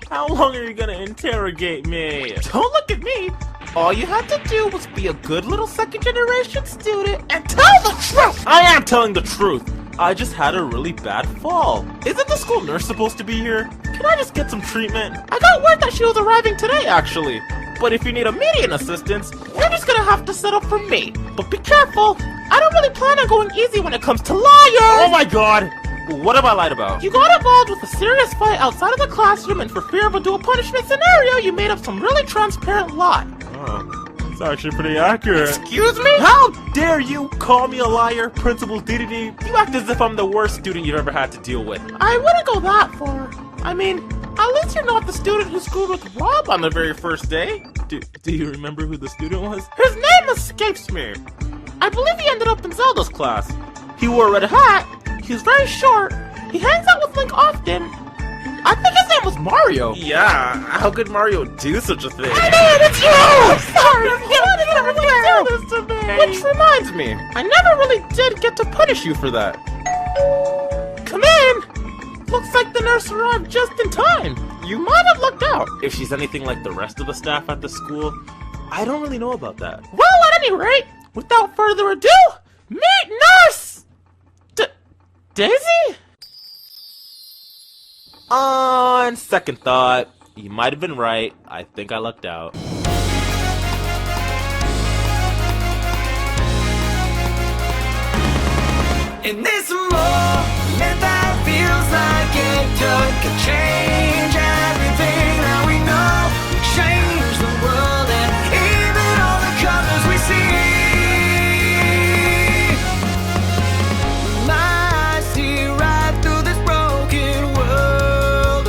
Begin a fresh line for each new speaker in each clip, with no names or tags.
How long are you gonna interrogate me? Don't look at me! All you had to do was be a good little second-generation student and tell the truth! I am telling the truth! I just had a really bad fall. Isn't the school nurse supposed to be here? Can I just get some treatment? I got word that she was arriving today, actually. But if you need immediate assistance, you're just gonna have to settle for me. But be careful! I don't really plan on going easy when it comes to liars! Oh my god! What have I lied about? You got involved with a serious fight outside of the classroom, and for fear of a dual punishment scenario, you made up some really transparent lie. Oh, it's actually pretty accurate. Excuse me? How dare you call me a liar, Principal DDD? You act as if I'm the worst student you've ever had to deal with. I wouldn't go that far. I mean, at least you're not the student who screwed with Rob on the very first day. Do you remember who the student was? His name escapes me. I believe he ended up in Zelda's class. He wore a red hat. He's very short. He hangs out with Link often. I think his name was Mario. Yeah, how could Mario do such a thing? I know, it's you! I'm sorry, you never do this to me. Which reminds me, I never really did get to punish you for that. Come in! Looks like the nurse arrived just in time. You might have lucked out. If she's anything like the rest of the staff at the school, I don't really know about that. Well, at any rate, without further ado, meet Nurse! Daisy? On second thought, you might have been right. I think I lucked out.
In this moment that feels like it could change everything that we know, change the world and even all the colors we see. I see right through this broken world.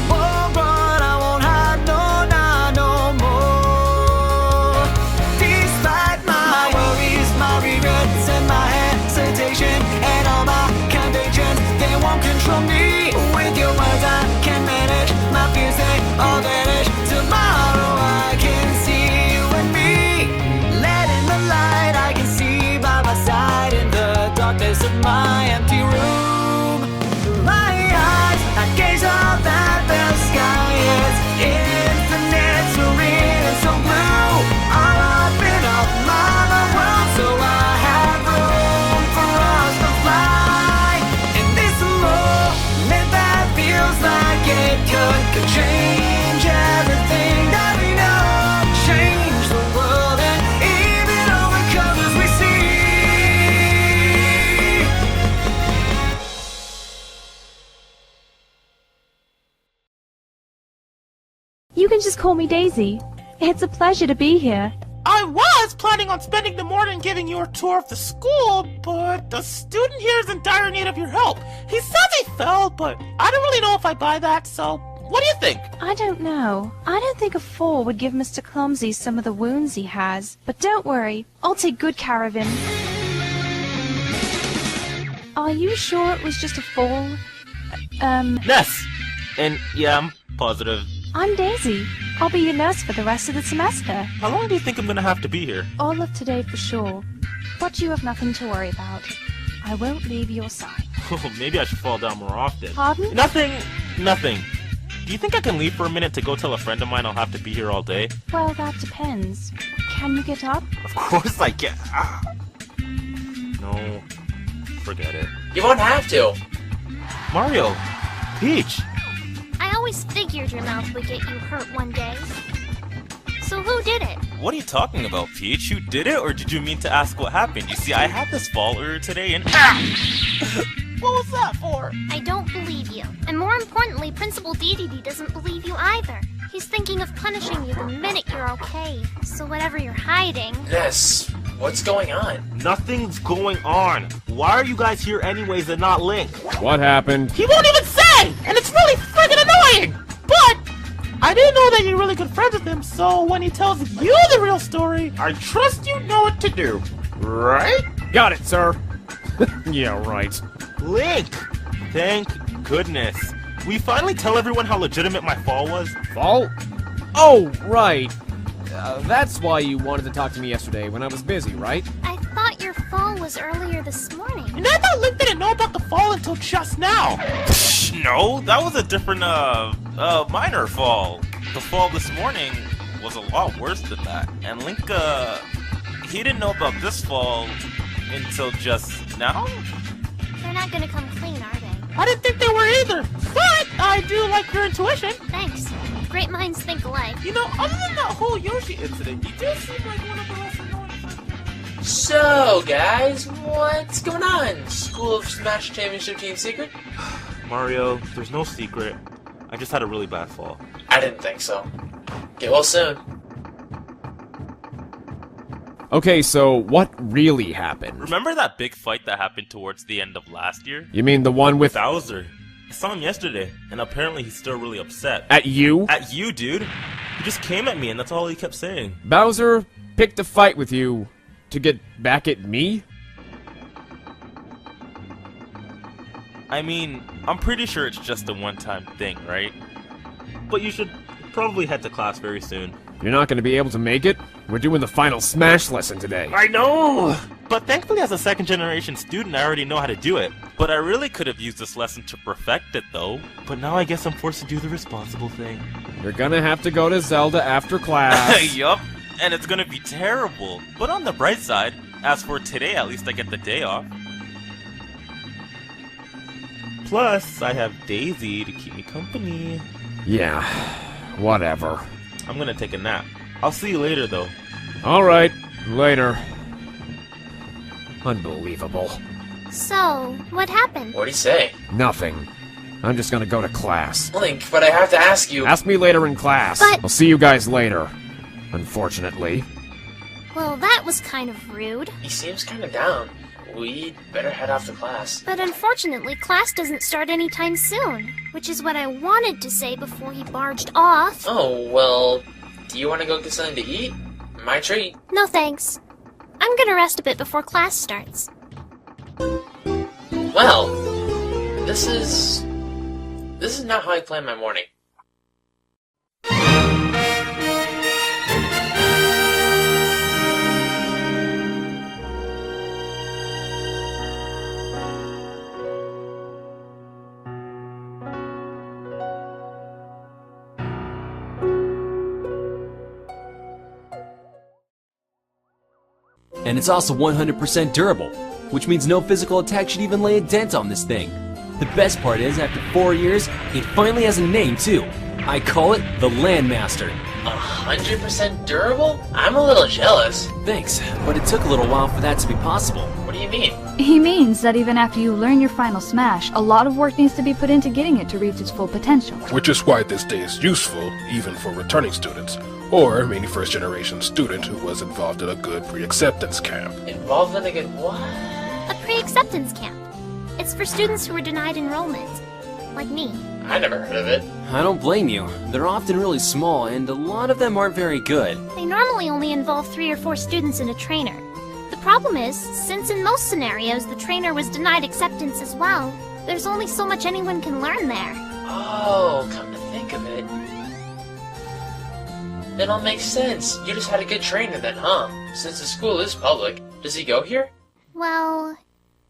Oh, but I won't hide, no, not no more. Despite my worries, my regrets, and my hesitation, and all my convictions, they won't control me. With your words I can manage my fears, they all vanish. Tomorrow I can see you and me. Let in the light, I can see by my side in the darkness of my empty room. My eyes, I gaze up at the sky, it's infinite, serene, and so blue. All up in a mama world, so I have room for us to fly. In this moment that feels like it could change everything that we know, change the world and even all the colors we see.
You can just call me Daisy. It's a pleasure to be here.
I was planning on spending the morning giving you a tour of the school, but the student here is in dire need of your help. He says he fell, but I don't really know if I buy that, so what do you think?
I don't know. I don't think a fall would give Mr. Clumsy some of the wounds he has. But don't worry, I'll take good care of him. Are you sure it was just a fall?
Ness! And yeah, I'm positive.
I'm Daisy. I'll be your nurse for the rest of the semester.
How long do you think I'm gonna have to be here?
All of today for sure. But you have nothing to worry about. I won't leave your side.
Oh, maybe I should fall down more often.
Pardon?
Nothing. Do you think I can leave for a minute to go tell a friend of mine I'll have to be here all day?
Well, that depends. Can you get up?
Of course I can. No, forget it.
You won't have to.
Mario, Peach.
I always figured your mouth would get you hurt one day. So who did it?
What are you talking about, Peach? Who did it, or did you mean to ask what happened? You see, I had this fall earlier today and... What was that for?
I don't believe you. And more importantly, Principal DDD doesn't believe you either. He's thinking of punishing you the minute you're okay. So whatever you're hiding...
Ness, what's going on?
Nothing's going on. Why are you guys here anyways and not Link?
What happened?
He won't even say! And it's really friggin' annoying! But I didn't know that you're really good friends with him, so when he tells you the real story, I trust you know what to do. Right?
Got it, sir. Yeah, right.
Link! Thank goodness. We finally tell everyone how legitimate my fall was?
Fall? Oh, right. That's why you wanted to talk to me yesterday when I was busy, right?
I thought your fall was earlier this morning.
And I thought Link didn't know about the fall until just now. No, that was a different, minor fall. The fall this morning was a lot worse than that. And Link, he didn't know about this fall until just now?
They're not gonna come clean, are they?
I didn't think they were either, but I do like your intuition.
Thanks. Great minds think alike.
You know, other than that whole Yoshi incident, you do seem like one of the less annoying friends.
So, guys, what's going on? School of Smash Championship Team Secret?
Mario, there's no secret. I just had a really bad fall.
I didn't think so. Get well soon.
Okay, so what really happened?
Remember that big fight that happened towards the end of last year?
You mean the one with...
Bowser. I saw him yesterday, and apparently he's still really upset.
At you?
At you, dude. He just came at me, and that's all he kept saying.
Bowser picked a fight with you to get back at me?
I mean, I'm pretty sure it's just a one-time thing, right? But you should probably head to class very soon.
You're not going to be able to make it? We're doing the final Smash lesson today.
I know! But thankfully as a second-generation student, I already know how to do it. But I really could have used this lesson to perfect it, though. But now I guess I'm forced to do the responsible thing.
You're gonna have to go to Zelda after class.
Yup, and it's gonna be terrible. But on the bright side, as for today, at least I get the day off. Plus, I have Daisy to keep me company.
Yeah, whatever.
I'm gonna take a nap. I'll see you later, though.
Alright, later. Unbelievable.
So, what happened?
What'd he say?
Nothing. I'm just gonna go to class.
Link, but I have to ask you.
Ask me later in class.
But-
I'll see you guys later. Unfortunately.
Well, that was kind of rude.
He seems kind of down. We'd better head off to class.
But unfortunately, class doesn't start anytime soon, which is what I wanted to say before he barged off.
Oh, well, do you want to go get something to eat? My treat.
No thanks. I'm gonna rest a bit before class starts.
Well, this is not how I plan my morning.
And it's also 100% durable, which means no physical attack should even lay a dent on this thing. The best part is, after 4 years, it finally has a name too. I call it the Landmaster.
100% durable? I'm a little jealous.
Thanks, but it took a little while for that to be possible.
What do you mean?
He means that even after you learn your final smash, a lot of work needs to be put into getting it to reach its full potential.
Which is why this day is useful, even for returning students, or any first-generation student who was involved in a good pre-acceptance camp.
Involved in a good what?
A pre-acceptance camp. It's for students who were denied enrollment. Like me.
I never heard of it.
I don't blame you. They're often really small, and a lot of them aren't very good.
They normally only involve 3 or 4 students and a trainer. The problem is, since in most scenarios the trainer was denied acceptance as well, there's only so much anyone can learn there.
Oh, come to think of it. It all makes sense. You just had a good trainer then, huh? Since the school is public, does he go here?
Well,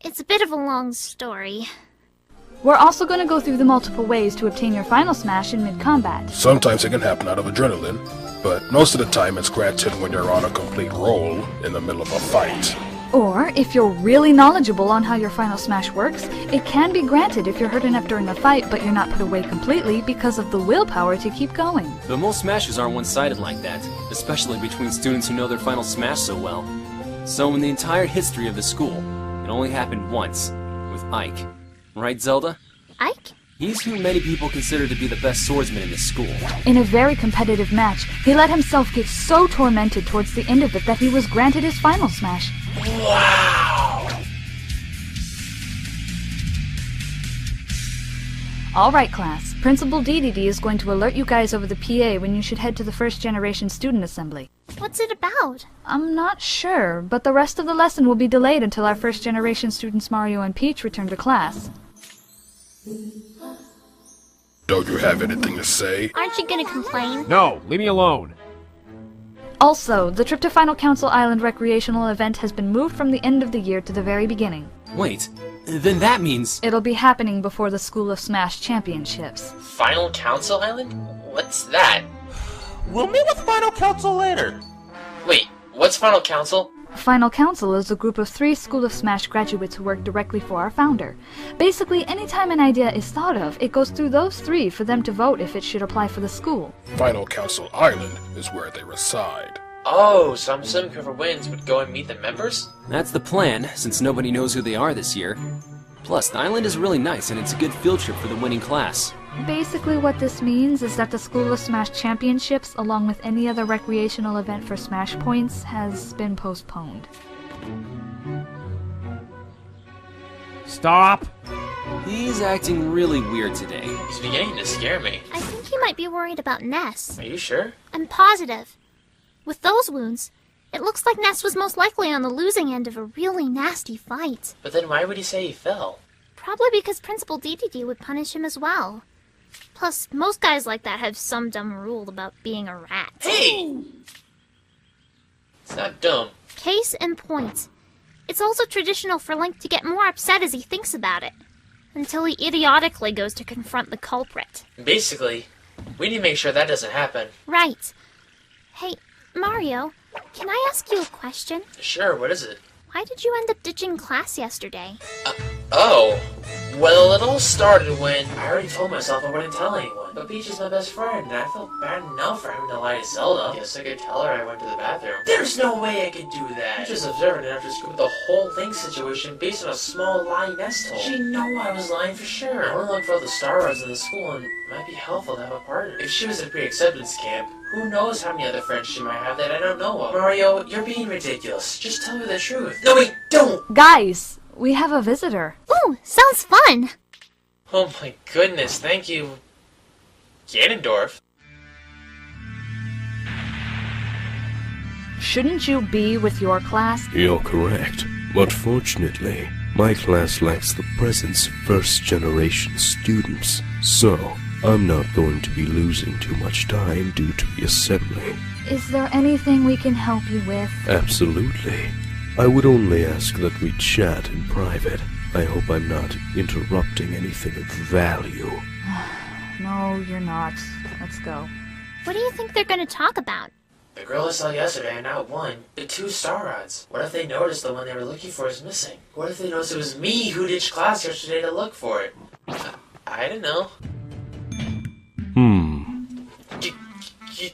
it's a bit of a long story.
We're also going to go through the multiple ways to obtain your final smash in mid-combat.
Sometimes it can happen out of adrenaline, but most of the time it's granted when you're on a complete roll in the middle of a fight.
Or, if you're really knowledgeable on how your final smash works, it can be granted if you're hurt enough during a fight but you're not put away completely because of the willpower to keep going.
But most smashes aren't one-sided like that, especially between students who know their final smash so well. So in the entire history of the school, it only happened once, with Ike. Right, Zelda?
Ike?
He's who many people consider to be the best swordsman in the school.
In a very competitive match, he let himself get so tormented towards the end of it that he was granted his final smash.
Wow!
Alright class, Principal DDD is going to alert you guys over the PA when you should head to the first generation student assembly.
What's it about?
I'm not sure, but the rest of the lesson will be delayed until our first generation students Mario and Peach return to class.
Don't you have anything to say?
Aren't you gonna complain?
No, leave me alone.
Also, the trip to Final Council Island recreational event has been moved from the end of the year to the very beginning.
Wait, then that means...
It'll be happening before the School of Smash Championships.
Final Council Island? What's that?
We'll meet with Final Council later.
Wait, what's Final Council?
Final Council is a group of 3 School of Smash graduates who work directly for our founder. Basically, anytime an idea is thought of, it goes through those 3 for them to vote if it should apply for the school.
Final Council Island is where they reside.
Oh, so I'm assuming whoever wins would go and meet the members?
That's the plan, since nobody knows who they are this year. Plus, the island is really nice, and it's a good field trip for the winning class.
Basically what this means is that the School of Smash Championships, along with any other recreational event for Smash Points, has been postponed.
Stop!
He's acting really weird today.
He's beginning to scare me.
I think he might be worried about Ness.
Are you sure?
I'm positive. With those wounds, it looks like Ness was most likely on the losing end of a really nasty fight.
But then why would he say he fell?
Probably because Principal DDD would punish him as well. Plus, most guys like that have some dumb rule about being a rat.
Hey! It's not dumb.
Case in point. It's also traditional for Link to get more upset as he thinks about it, until he idiotically goes to confront the culprit.
Basically, we need to make sure that doesn't happen.
Right. Hey, Mario, can I ask you a question?
Sure, what is it?
Why did you end up ditching class yesterday?
Oh. Well, it all started when I already told myself I wouldn't tell anyone. But Peach is my best friend, and I felt bad enough for having to lie to Zelda. Guess I could tell her I went to the bathroom. There's no way I could do that. I'm just observant enough to scoop the whole Link situation based on a small lie Ness told. She'd know I was lying for sure. I want to look for all the star rods in the school, and it might be helpful to have a partner. If she was at pre-acceptance camp, who knows how many other friends she might have that I don't know of. Mario, you're being ridiculous. Just tell me the truth. No, wait, don't!
Guys, we have a visitor.
Ooh, sounds fun!
Oh my goodness, thank you, Ganondorf.
Shouldn't you be with your class?
You're correct, but fortunately, my class lacks the presence of first-generation students, so I'm not going to be losing too much time due to the assembly.
Is there anything we can help you with?
Absolutely. I would only ask that we chat in private. I hope I'm not interrupting anything of value.
No, you're not. Let's go.
What do you think they're going to talk about?
The girl I saw yesterday and not one, the 2 star rods. What if they noticed the one they were looking for is missing? What if they noticed it was me who ditched class yesterday to look for it? I don't know.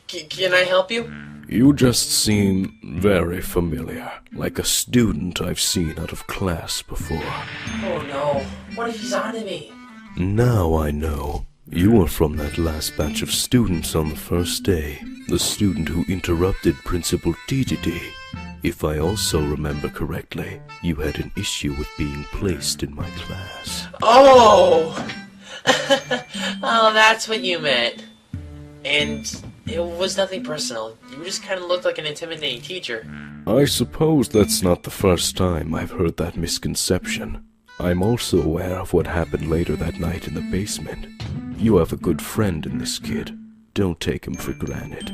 Can I help you?
You just seem very familiar, like a student I've seen out of class before.
Oh no, what if he's onto me?
Now I know. You were from that last batch of students on the first day. The student who interrupted Principal DDD. If I also remember correctly, you had an issue with being placed in my class.
Oh! Oh, that's what you meant. And it was nothing personal. You just kind of looked like an intimidating teacher.
I suppose that's not the first time I've heard that misconception. I'm also aware of what happened later that night in the basement. You have a good friend in this kid. Don't take him for granted.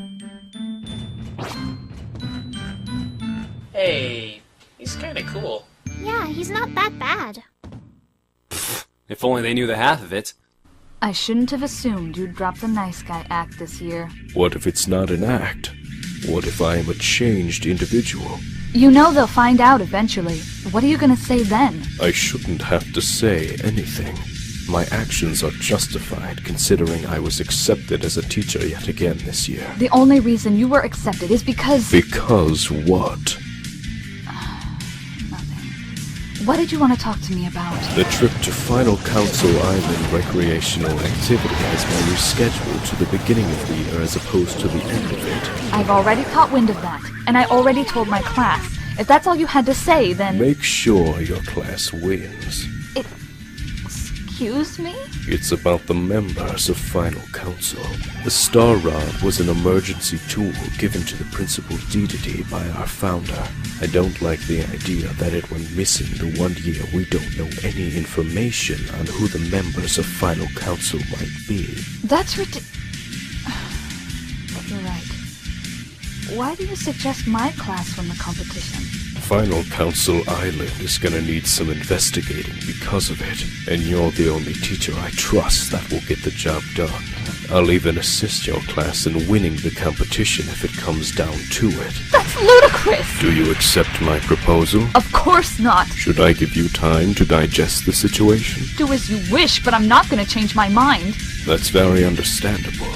Hey, he's kind of cool.
Yeah, he's not that bad.
If only they knew the half of it.
I shouldn't have assumed you'd drop the nice guy act this year.
What if it's not an act? What if I am a changed individual?
You know they'll find out eventually. What are you gonna say then?
I shouldn't have to say anything. My actions are justified considering I was accepted as a teacher yet again this year.
The only reason you were accepted is because...
Because what?
What did you want to talk to me about?
The trip to Final Council Island recreational activity has been rescheduled to the beginning of the year as opposed to the end of it.
I've already caught wind of that, and I already told my class. If that's all you had to say, then...
Make sure your class wins.
Excuse me?
It's about the members of Final Council. The Star Rod was an emergency tool given to the Principal DDD by our founder. I don't like the idea that it went missing the 1 year we don't know any information on who the members of Final Council might be.
That's ridiculous. You're right. why do you suggest my class win the competition?
Final Council Island is gonna need some investigating because of it, and you're the only teacher I trust that will get the job done. I'll even assist your class in winning the competition if it comes down to it.
That's ludicrous!
Do you accept my proposal?
Of course not!
Should I give you time to digest the situation?
Do as you wish, but I'm not gonna change my mind.
That's very understandable.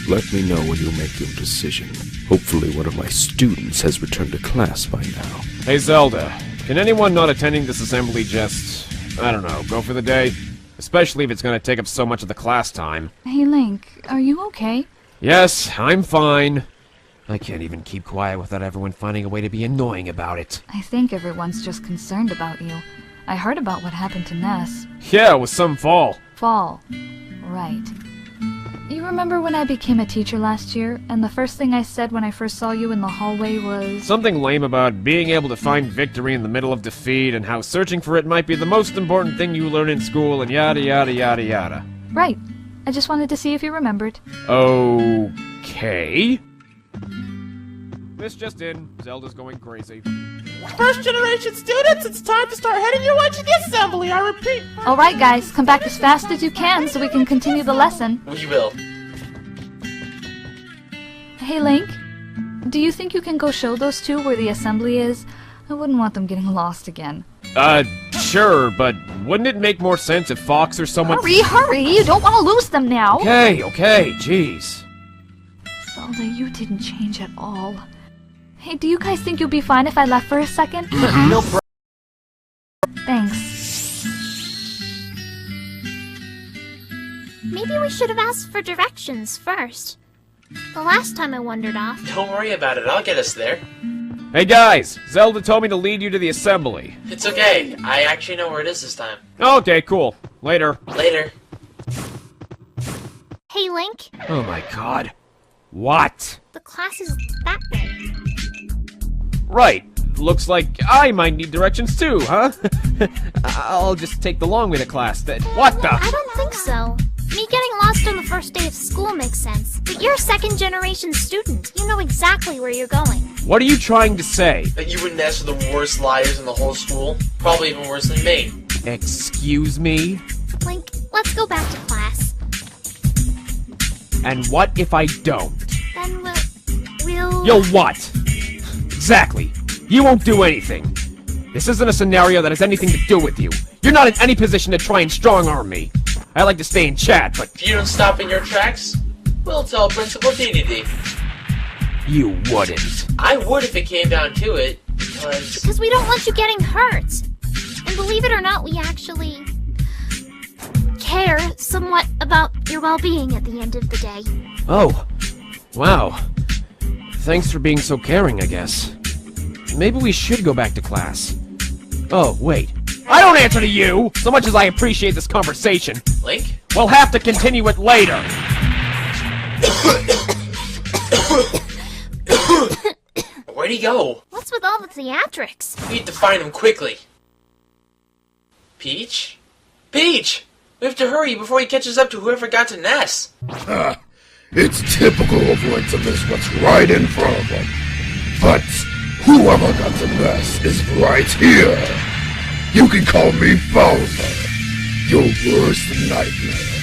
Let me know when you make your decision. Hopefully one of my students has returned to class by now.
Hey Zelda, can anyone not attending this assembly just, I don't know, go for the day? Especially if it's gonna take up so much of the class time.
Hey Link, are you okay?
Yes, I'm fine. I can't even keep quiet without everyone finding a way to be annoying about it.
I think everyone's just concerned about you. I heard about what happened to Ness.
Yeah, it was some fall.
Fall. Right. You remember when I became a teacher last year, and the first thing I said when I first saw you in the hallway was...
Something lame about being able to find victory in the middle of defeat, and how searching for it might be the most important thing you learn in school, and yada yada yada yada.
Right. I just wanted to see if you remembered.
Okay. This just in. Zelda's going crazy.
First generation students, it's time to start heading your way to the assembly, I repeat.
Alright guys, come back as fast as you can so we can continue the lesson.
We will.
Hey Link, do you think you can go show those two where the assembly is? I wouldn't want them getting lost again.
Sure, but wouldn't it make more sense if Fox or someone—
Hurry! You don't want to lose them now!
Okay, jeez.
Zelda, you didn't change at all. Hey, do you guys think you'll be fine if I left for a second?
No problem.
Thanks.
Maybe we should have asked for directions first. The last time I wandered off.
Don't worry about it, I'll get us there.
Hey guys, Zelda told me to lead you to the assembly.
It's okay, I actually know where it is this time.
Okay, cool. Later.
Later.
Hey Link,
Oh my god. What?
the class is that way.
Right. Looks like I might need directions too, huh? I'll just take the long way to class then. What the?
I don't think so. Me getting lost on the first day of school makes sense. But you're a second generation student. You know exactly where you're going.
What are you trying to say?
That you and Ness are the worst liars in the whole school. Probably even worse than me.
Excuse me?
Link, let's go back to class.
And what if I don't?
Then we'll...
You'll what? Exactly. You won't do anything. This isn't a scenario that has anything to do with you. You're not in any position to try and strong-arm me. I like to stay in chat, but...
If you don't stop in your tracks, we'll tell Principal DDD.
You wouldn't.
I would if it came down to it, because...
Because we don't want you getting hurt. And believe it or not, we actually... care somewhat about your well-being at the end of the day.
Oh. Wow. Thanks for being so caring, I guess. Maybe we should go back to class. Oh, wait. I don't answer to you! So much as I appreciate this conversation.
Link?
We'll have to continue it later!
Where'd he go?
What's with all the theatrics?
We need to find him quickly. Peach? Peach! We have to hurry before he catches up to whoever got to Ness.
It's typical of them to miss what's right in front of them. But whoever got to Ness is right here. You can call me Bowser, your worst nightmare.